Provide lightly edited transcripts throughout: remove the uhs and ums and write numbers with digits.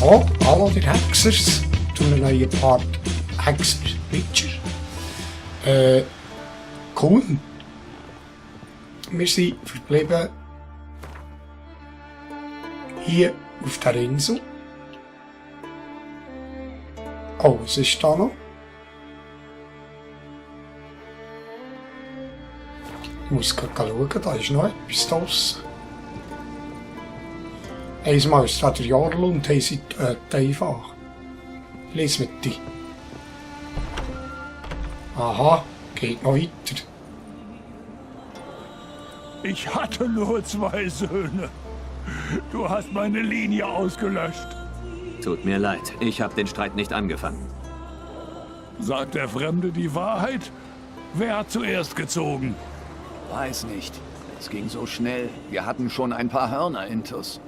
So, hallo der Hexers, zu einem neuen Part Hexer Witcher. Cool. Wir sind verblieben hier auf der Insel. Oh, was ist da noch? Ich muss gerade schauen, da ist noch etwas draussen. Einmal ist da der Jarl und haben sie einfach. Lies mit dir. Aha, geht noch weiter. Ich hatte nur 2 Söhne. Du hast meine Linie ausgelöscht. Tut mir leid, ich habe den Streit nicht angefangen. Sagt der Fremde die Wahrheit? Wer hat zuerst gezogen? Weiß nicht. Es ging so schnell. Wir hatten schon ein paar Hörner intus.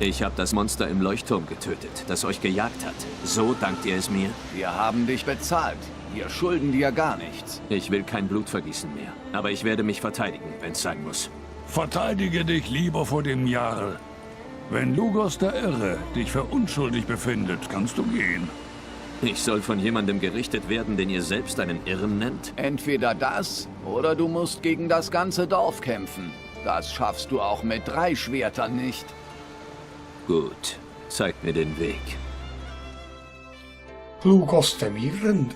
Ich habe das Monster im Leuchtturm getötet, das euch gejagt hat. So dankt ihr es mir? Wir haben dich bezahlt. Wir schulden dir gar nichts. Ich will kein Blutvergießen mehr. Aber ich werde mich verteidigen, wenn's sein muss. Verteidige dich lieber vor dem Jarl. Wenn Lugos der Irre dich für unschuldig befindet, kannst du gehen. Ich soll von jemandem gerichtet werden, den ihr selbst einen Irren nennt? Entweder das, oder du musst gegen das ganze Dorf kämpfen. Das schaffst du auch mit 3 Schwertern nicht. Gut, zeigt mir den Weg. Lugos dem Irren.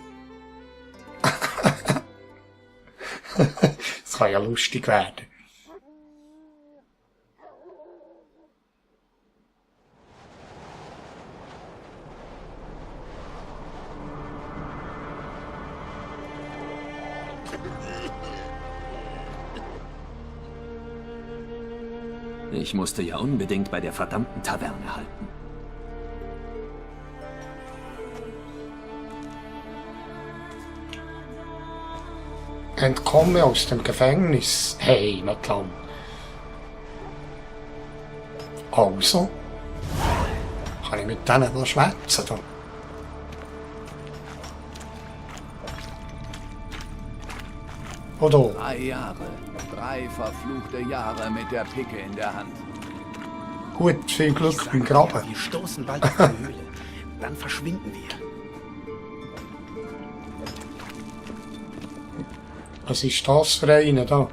Das kann ja lustig werden. Ich musste ja unbedingt bei der verdammten Taverne halten. Entkomme aus dem Gefängnis. Hey, nicht lang. Also, kann ich mit denen noch schwätzen da? Oder? 3 Jahre. 3 verfluchte Jahre mit der Picke in der Hand. Gut, viel Glück beim Graben. Wir stoßen bald auf die Höhle. Dann verschwinden wir. Was ist das für eine da?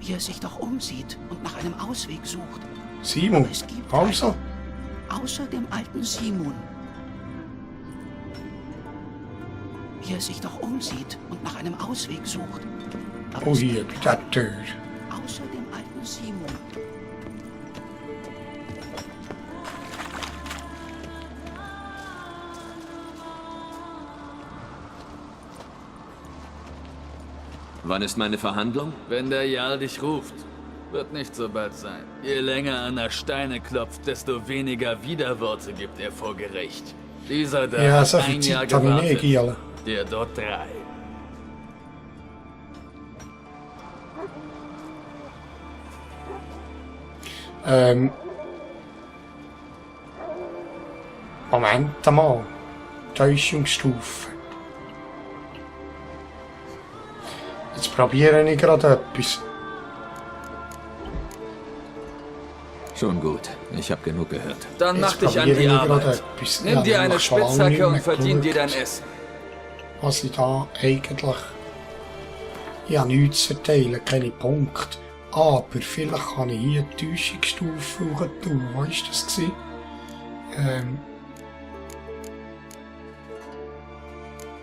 Wie er sich doch umsieht und nach einem Ausweg sucht. Simon, Es gibt also? Außer dem alten Simon. Wie er sich doch umsieht und nach einem Ausweg sucht. Aber Oh, es hier, gibt bei der Tür. außer dem alten Simon. Wann ist meine Verhandlung? Wenn der Jarl dich ruft, wird nicht so bald sein. Je länger an der Steine klopft, desto weniger Widerworte gibt er vor Gericht. Dieser da Ja, hat so viel ein Jahr Zeit habe ich nicht, gewartet, Giele. der dort 3. Moment mal. Täuschungsstufe. Jetzt probiere ich gerade etwas. Schon gut, ich habe genug gehört. Dann mach Jetzt dich an probiere die ich gerade Arbeit. etwas. Nimm dir eine nämlich schon lange nicht Spitzhacke und mehr verdien dir dein geschaut, Essen. Was ich da eigentlich... Ich habe nichts zu verteilen, keine Punkte. Aber vielleicht kann ich hier die Täuschungsstufe tun. Was war das gewesen?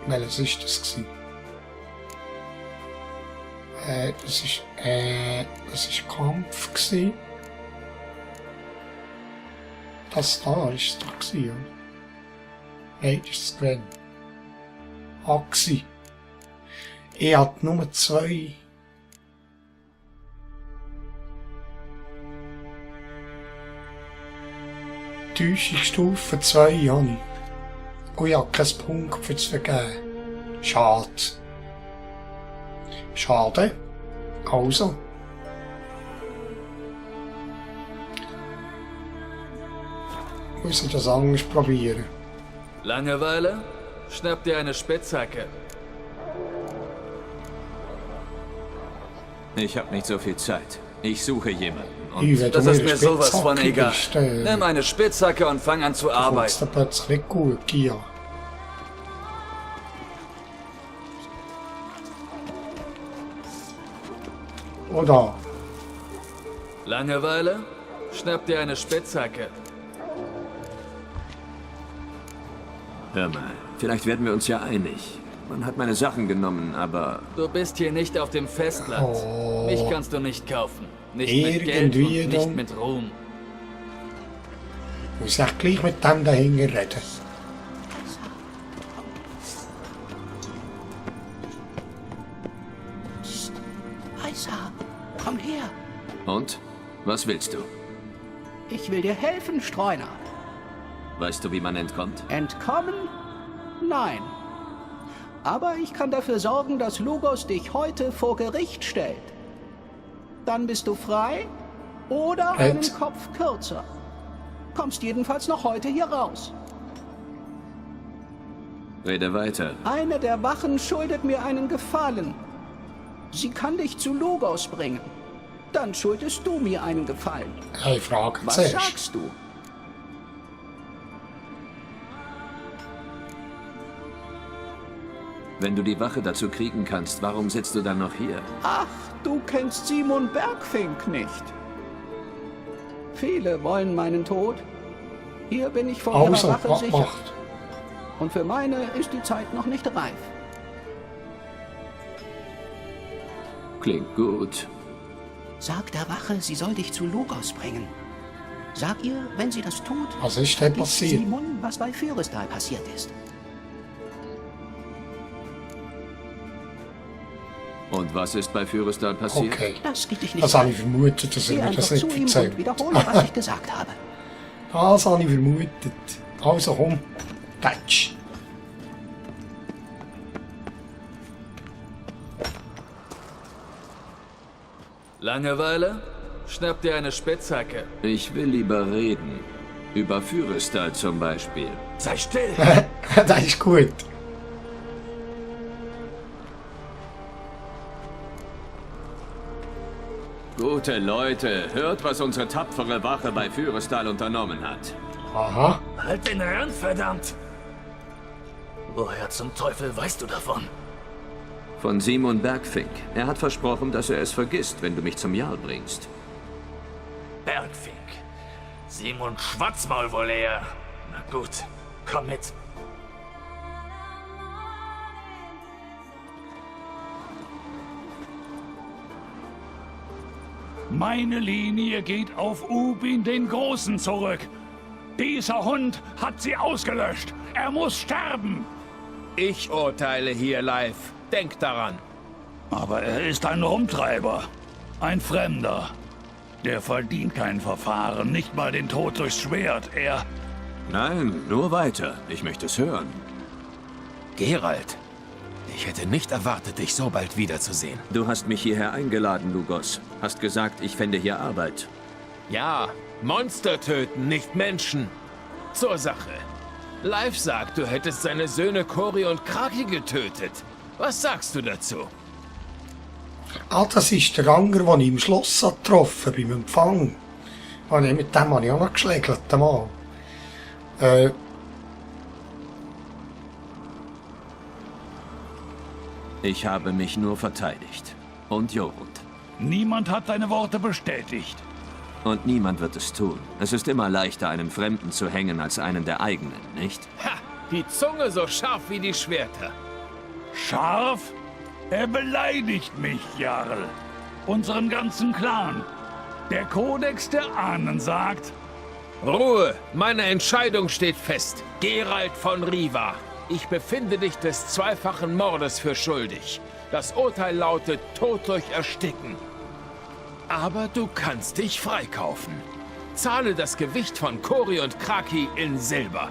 Welches ist das gewesen? Das ist Kampf gewesen. Das da ist es doch gewesen, oder? Nein, das ist das Gewinn. Axi. Ich hatte nur 2. Täuschungsstufe 2 habe ich. Und ich habe keinen Punkt für zu vergeben. Schade. Schade. Also. Muss ich das anders probieren? Langeweile? Schnapp dir eine Spitzhacke. Ich habe nicht so viel Zeit. Ich suche jemanden. Und Ich werde Das ist mir sowas von Spitzhacke egal. bestellen. Nimm eine Spitzhacke und fang an zu Kommt's arbeiten. da plötzlich nicht gut, Gia. Oder? Langeweile? Schnapp dir eine Spitzhacke. hör mal, vielleicht werden wir uns ja einig. Man hat meine Sachen genommen, aber Du bist hier nicht auf dem Festland. Oh. Mich kannst du nicht kaufen. Nicht mit Geld Irgendwie und nicht dann. mit Ruhm. Muss ich gleich mit dem dahinter reden. Isa, komm her. und? Was willst du? Ich will dir helfen, Streuner. Weißt du, wie man entkommt? Entkommen? Nein. Aber ich kann dafür sorgen, dass Lugos dich heute vor Gericht stellt. Dann bist du frei oder einen Kopf kürzer. Kommst jedenfalls noch heute hier raus. Rede weiter. Eine der Wachen schuldet mir einen Gefallen. Sie kann dich zu Lugos bringen. Dann schuldest du mir einen Gefallen. Hey, frage Was zuerst. sagst du? Wenn du die Wache dazu kriegen kannst, warum sitzt du dann noch hier? Ach, du kennst Simon Bergfink nicht. Viele wollen meinen Tod. Hier bin ich vor ihrer Also, Rache was sicher. macht? Und für meine ist die Zeit noch nicht reif. Klingt gut. Sag der Wache, sie soll dich zu Lugos bringen. Sag ihr, wenn sie das tut, Was ist denn nicht passiert? Simon, was bei Fyrestal passiert ist. Und was ist bei Fyrestal passiert? Okay. Das geht dich nicht Das habe an. ich vermutet, dass Geh er mir einfach das zu nicht ihm und erzählt. wiederhole, was ich gesagt habe. Das habe ich vermutet. Also komm, Touch. Langeweile? Schnapp dir eine Spitzhacke. Ich will lieber reden. Über Fyrestal zum Beispiel. Sei still! Das ist gut. Gute Leute, hört, was unsere tapfere Wache bei Fyrestal unternommen hat. Aha. Halt den Rand, verdammt! Woher zum Teufel weißt du davon? Von Simon Bergfink. Er hat versprochen, dass er es vergisst, wenn du mich zum Jarl bringst. Bergfink. Simon Schwarzmaul wohl eher. Na gut, komm mit. Meine Linie geht auf Ubin den Großen zurück. Dieser Hund hat sie ausgelöscht. Er muss sterben. Ich urteile hier live. Denk daran. Aber er ist ein Rumtreiber. Ein Fremder. Der verdient kein Verfahren, nicht mal den Tod durchs Schwert. Er... Nein, nur weiter. Ich möchte es hören. Geralt, ich hätte nicht erwartet, dich so bald wiederzusehen. Du hast mich hierher eingeladen, Lugos. Hast gesagt, ich fände hier Arbeit. Ja, Monster töten, nicht Menschen. Zur Sache. Live sagt, du hättest seine Söhne Cori und Kraki getötet. Was sagst du dazu? Ah, das ist der Anger, den ich im Schloss getroffen habe, beim Empfang. Mit dem habe ich auch noch geschlägelt, Mann. Ich habe mich nur verteidigt. Und Jorund. Niemand hat deine Worte bestätigt. Und niemand wird es tun. Es ist immer leichter, einen Fremden zu hängen, als einen der eigenen, nicht? Ha! Die Zunge so scharf wie die Schwerter. Scharf? Er beleidigt mich, Jarl. Unseren ganzen Clan. Der Kodex der Ahnen sagt... Ruhe! Meine Entscheidung steht fest. Geralt von Riva. Ich befinde dich des zweifachen Mordes für schuldig. Das Urteil lautet Tod durch Ersticken. Aber du kannst dich freikaufen. Zahle das Gewicht von Cori und Kraki in Silber.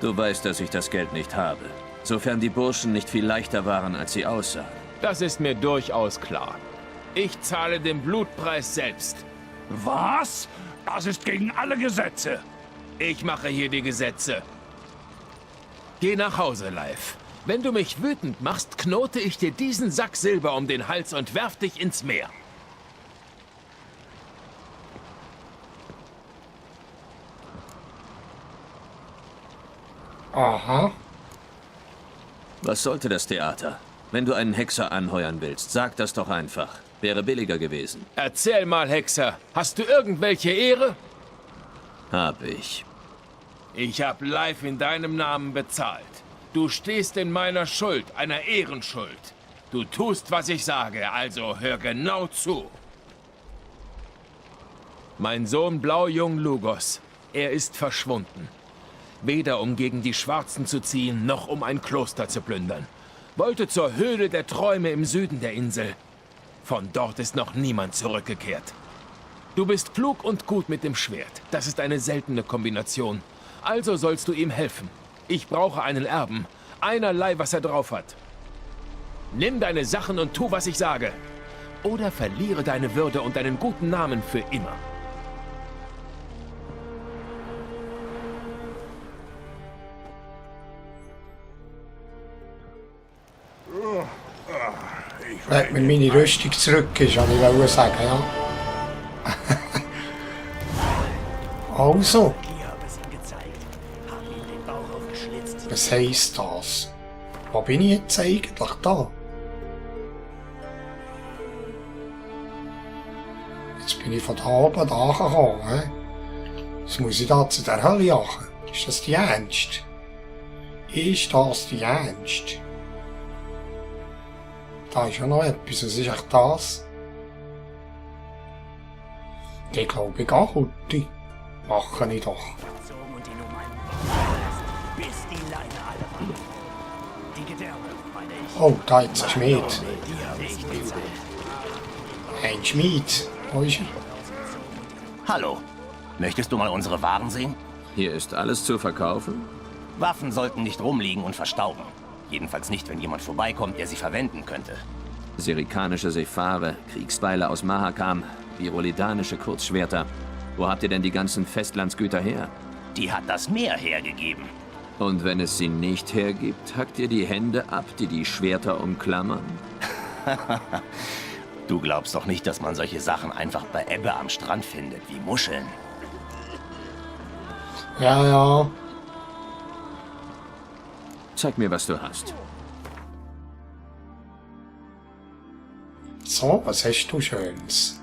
Du weißt, dass ich das Geld nicht habe. Sofern die Burschen nicht viel leichter waren, als sie aussahen. Das ist mir durchaus klar. Ich zahle den Blutpreis selbst. Was? Das ist gegen alle Gesetze. Ich mache hier die Gesetze. Geh nach Hause, Leif. Wenn du mich wütend machst, knote ich dir diesen Sack Silber um den Hals und werf dich ins Meer. Aha. Was sollte das Theater? Wenn du einen Hexer anheuern willst, sag das doch einfach. Wäre billiger gewesen. Erzähl mal, Hexer. Hast du irgendwelche Ehre? Hab ich. Ich hab Leif in deinem Namen bezahlt. Du stehst in meiner Schuld, einer Ehrenschuld. Du tust, was ich sage, also hör genau zu. Mein Sohn Blaujung Lugos, er ist verschwunden. Weder um gegen die Schwarzen zu ziehen, noch um ein Kloster zu plündern. Wollte zur Höhle der Träume im Süden der Insel. Von dort ist noch niemand zurückgekehrt. Du bist klug und gut mit dem Schwert. Das ist eine seltene Kombination. Also sollst du ihm helfen. Ich brauche einen Erben. Einerlei, was er drauf hat. Nimm deine Sachen und tu, was ich sage. Oder verliere deine Würde und deinen guten Namen für immer. Wenn mir meine Rüstung zurück ist, wollte ich sagen, ja. Also. Was heisst das? Wo bin ich jetzt eigentlich da? Jetzt bin ich von da oben da gekommen, hä? Jetzt muss ich da zu der Hölle jagen. Ist das die Ernst? Ist das die Ernst? Da ist ja noch etwas. Was ist echt das? Ich glaube, ich gehe heute. Mache ich doch. Oh, da ist ein Schmied. Ein Schmied. Wo ist er? Hallo. Möchtest du mal unsere Waren sehen? Hier ist alles zu verkaufen? Waffen sollten nicht rumliegen und verstauben. Jedenfalls nicht, wenn jemand vorbeikommt, der sie verwenden könnte. Sirikanische Sephare, Kriegsbeile aus Mahakam, virolidanische Kurzschwerter. Wo habt ihr denn die ganzen Festlandsgüter her? Die hat das Meer hergegeben. Und wenn es sie nicht hergibt, hackt ihr die Hände ab, die die Schwerter umklammern? Du glaubst doch nicht, dass man solche Sachen einfach bei Ebbe am Strand findet, wie Muscheln. Ja, ja. Zeig mir, was du hast. So, was hast du Schönes?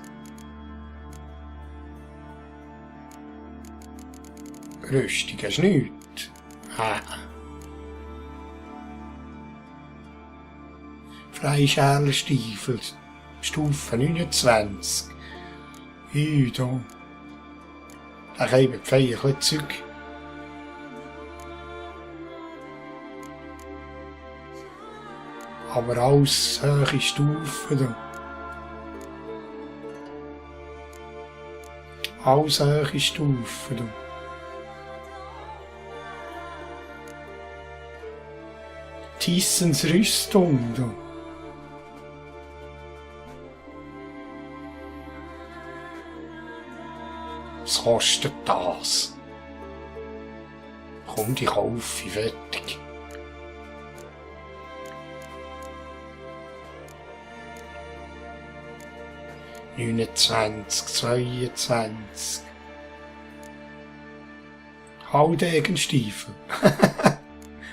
Rüstung hast du nichts. Freischärlerstiefel, Stufe 29. Da. Da geben die Feier ein bisschen Zeug. Aber alles hohe Stufen da. Alles hohe Stufen da. Thysens Rüstung da. Was kostet das? Komm, die kaufe ich fertig. (29, 22) Haudegenstiefel.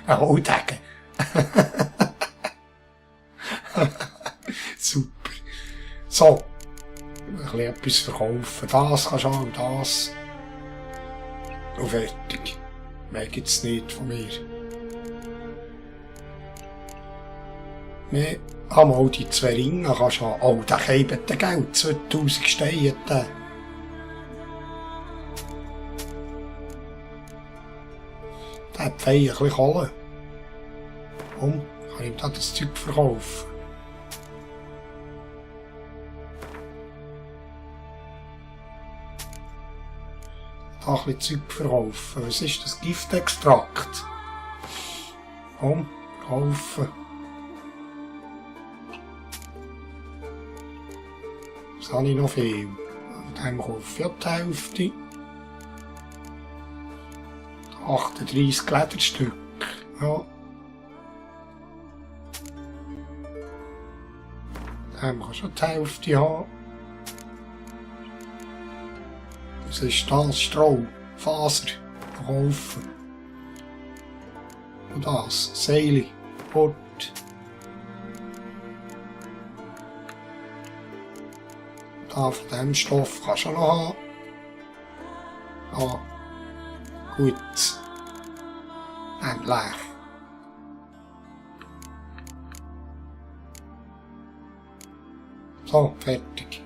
Ein Haudegen. Super. So. Ein bisschen etwas verkaufen. Das kannst du auch, das. Und fertig. Mehr gibt's nicht von mir. Nee. Einmal die 2 Ringe kannst du haben. Oh, der geben dir Geld. 2000 Steine. Der hat fein ein bisschen Kohle. Komm, kann ich da das Zeug verkaufen. Da ein bisschen Zeug verkaufen. Was ist das? Giftextrakt? Komm, kaufen. Das habe ich noch viel. Dann kaufe ich die Hälfte. 38 Lederstück. Ja. Dann kann schon die Hälfte haben. Das ist das Stroh, Faser, verkaufen. Und das, Seile, Bord. Da von diesem Stoff kannst du noch haben. Ja, gut. Endlich. So, fertig.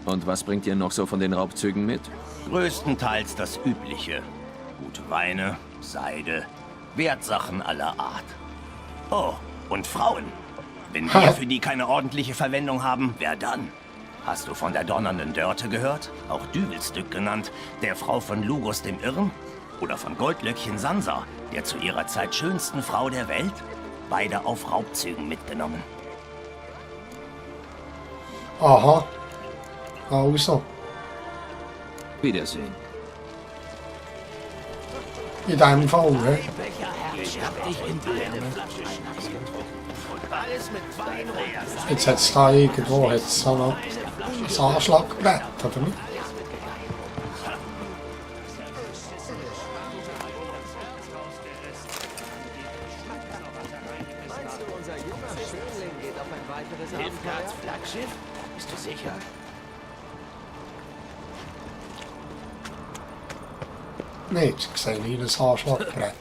Und was bringt ihr noch so von den Raubzügen mit? Größtenteils das Übliche. Gute Weine, Seide, Wertsachen aller Art. Oh, und Frauen. Wenn wir für die keine ordentliche Verwendung haben, wer dann? Hast du von der donnernden Dörte gehört? Auch Düvelstück genannt, der Frau von Lugos dem Irren? Oder von Goldlöckchen Sansa, der zu ihrer Zeit schönsten Frau der Welt? Beide auf Raubzügen mitgenommen. Aha. Also. Wiedersehen. In deinem Fall, ne? Jetzt hat es da irgendwo hat's da noch ein Anschlagbrett, oder nicht? Nilfgaards Flaggschiff? Bist du sicher? Nicht, ich sehe nie ein Anschlagbrett.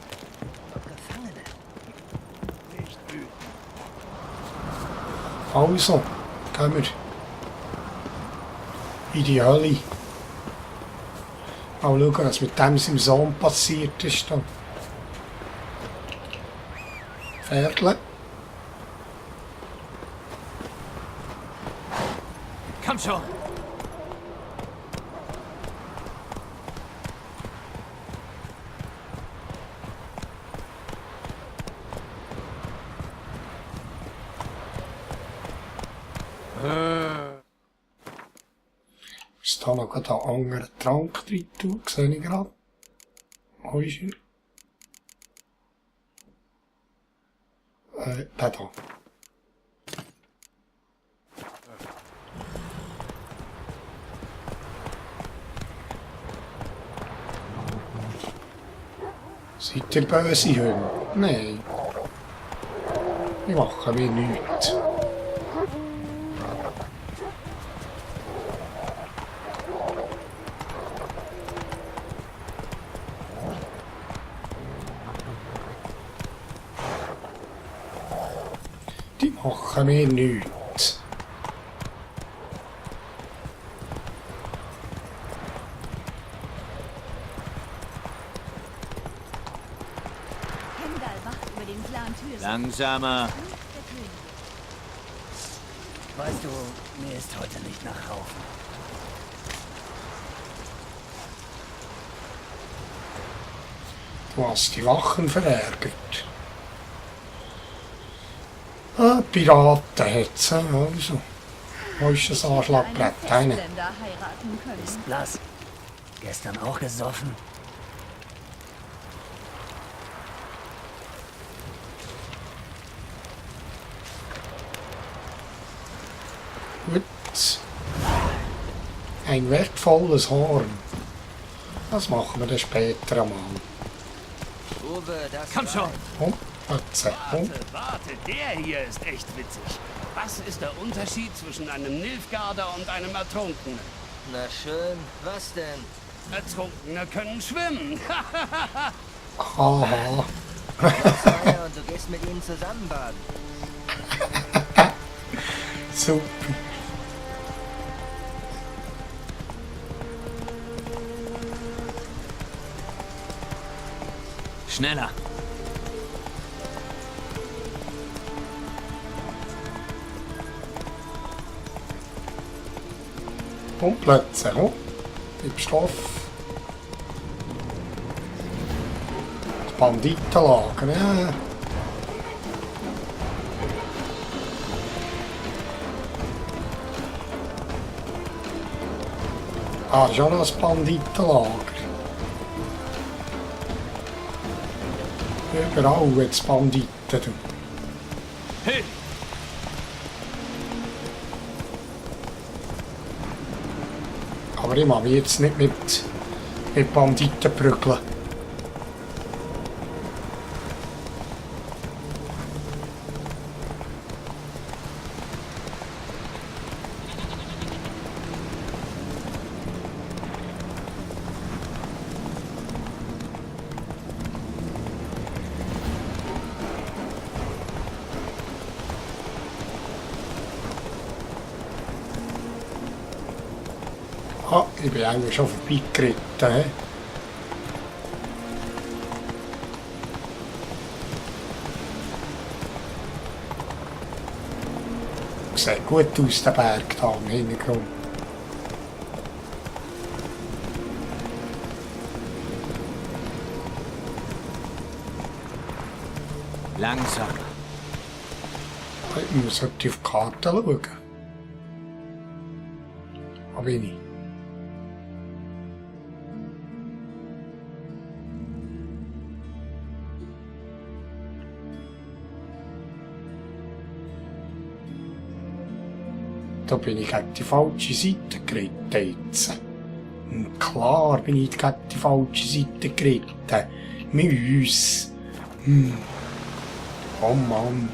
Also, gehen wir in die Hölle. Mal schauen, was mit dem seinem Sohn passiert ist. Dann. Pferdle. Komm schon! Ist da noch einen anderen Trank drin tun, sehe ich gerade. Wo ist er? Der da. Seid ihr böse Hunde? Nein. Ich mache mir nichts. Die machen mir nichts. Langsamer. Weißt du, mir ist heute nicht nach Rauchen. Du hast die Wachen verärgert. Ah, Piraten hat's, also. Wo ist das Anschlagbrett? Eine. Ist blass. Gestern auch gesoffen. Gut. Ein wertvolles Horn. Das machen wir dann später einmal. Komm schon! Oh, warte. Oh. Warte, der hier ist echt witzig. Was ist der Unterschied zwischen einem Nilfgaarder und einem Ertrunkenen? Na schön, was denn? Ertrunkene können schwimmen. Aha. Und du gehst mit ihnen zusammen baden. Super. Schneller. Und Plätze, oh. Gib Stoff. Die Banditenlager, ja. Ah, schon noch ein Banditenlager. Überall jetzt Banditen. Hey! Aber ich mag mich jetzt nicht mit Banditen prügeln. Ah, ich bin eigentlich schon vorbeigeritten. He? Sieht gut aus, der Berg da im Hintergrund. Langsam. Ich muss halt auf die Karte schauen. Wo bin ich? Da bin ich gegen die falsche Seite geritten jetzt. Und klar bin ich gegen die falsche Seite geritten. Müs. Oh Mann.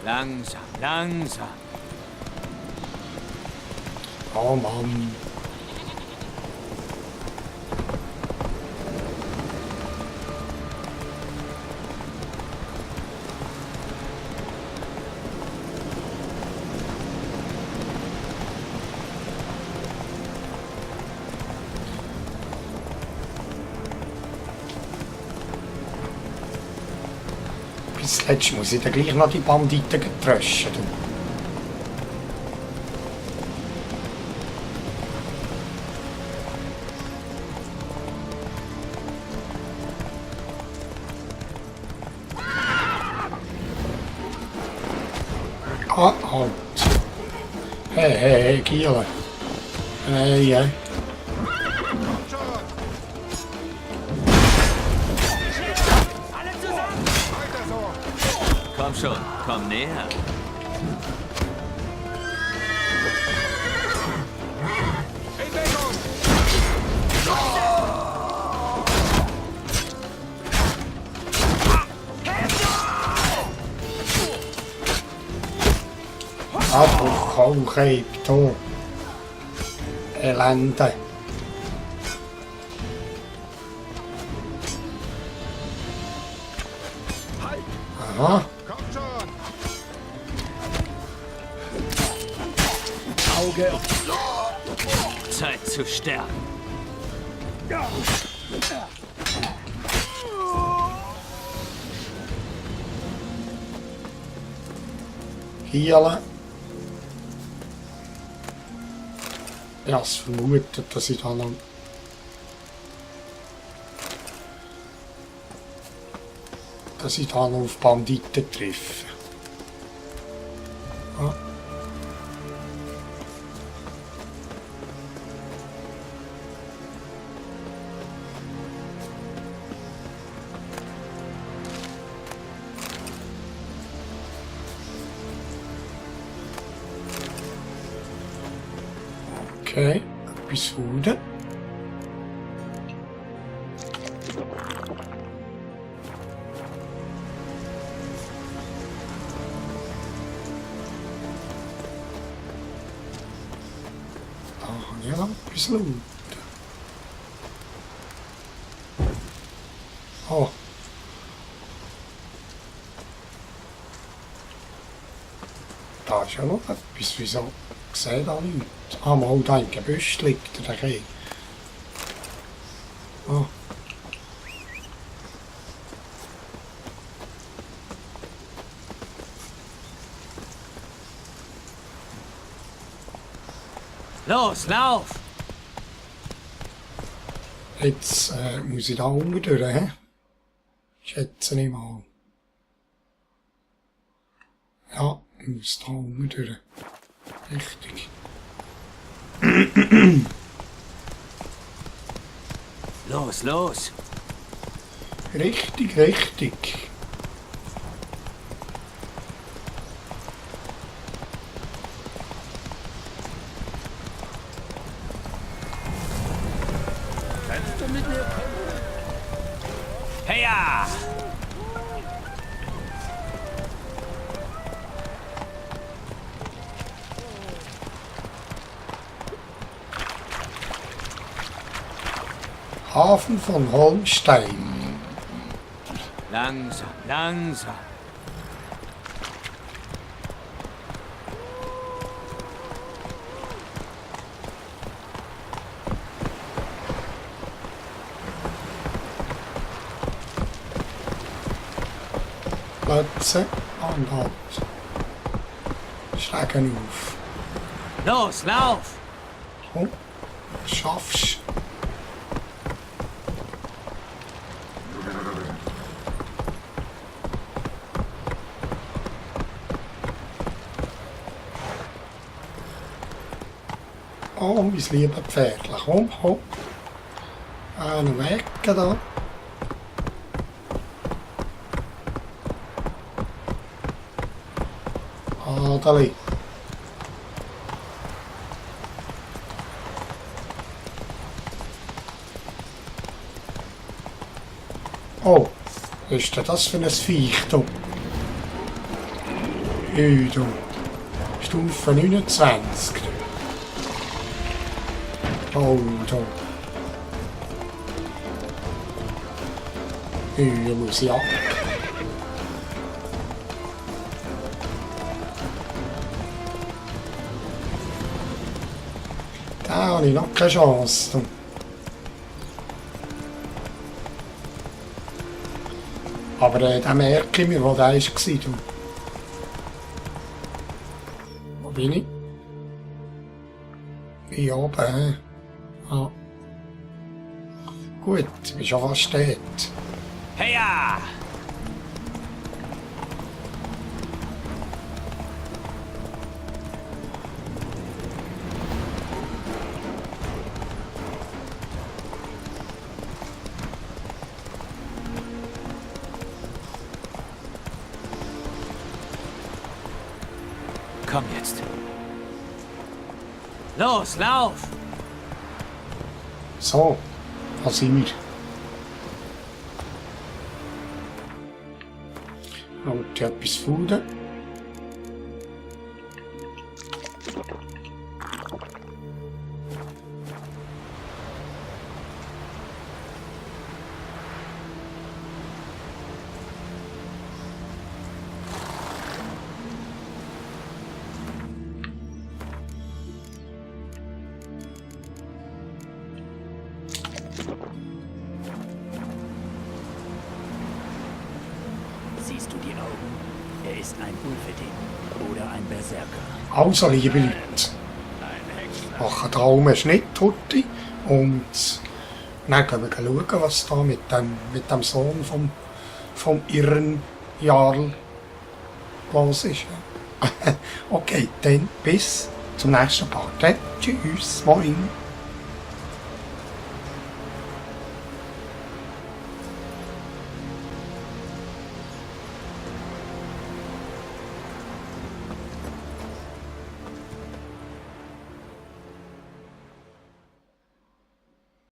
Langsam, langsam. Oh Mann. Bis zuletzt muss ich dann gleich noch die Banditen getröschen. Ah, halt. Hey, Giele. Hey. Komm schon, komm näher. Abbruch, Hauchheib, hier. Elende. Aha. Auge. Zeit zu sterben. Hiele. Ich habe es vermutet, dass ich da noch... auf Banditen treffe. Ah. Okay, etwas Food. Ja, etwas Loot. Oh. Da ist ja noch etwas, wieso sehe da nichts? Ah, mal da im Gebüsch liegt der Käse. Oh. Los, lauf! Jetzt muss ich da unten durch, hä? Schätze ich mal. Ja, ich muss da unten durch. Richtig. Los, los! Richtig, richtig. Kannst du mit mir kommen? Heya! Hafen von Holmstein. Langsam, langsam. Plätze an Halt. Schlägen auf. Los, lauf! Komm, schaffst. Oh, mein lieber Pferdchen, komm, komm. Einen Weg da. Adeli. Oh, was ist denn das für ein Viech da? Du. Stufe 29. Oh, da. Hier muss ich ab. Da habe ich noch keine Chance. Aber den merke ich mir, wo der war. Wo bin ich? Hier oben. Ah. Gut, ich bin schon fast dort. Heya! Komm jetzt. Los, lauf! So, da sind wir. Und etwas Fude. Siehst du die Augen? Er ist ein Ulfedin oder ein Berserker. Also, liebe Leute, machen Traum einen Schnitt heute und dann können wir schauen, was da mit dem Sohn vom irren Jarl los ist. Okay, dann bis zum nächsten Part. Tschüss, moin.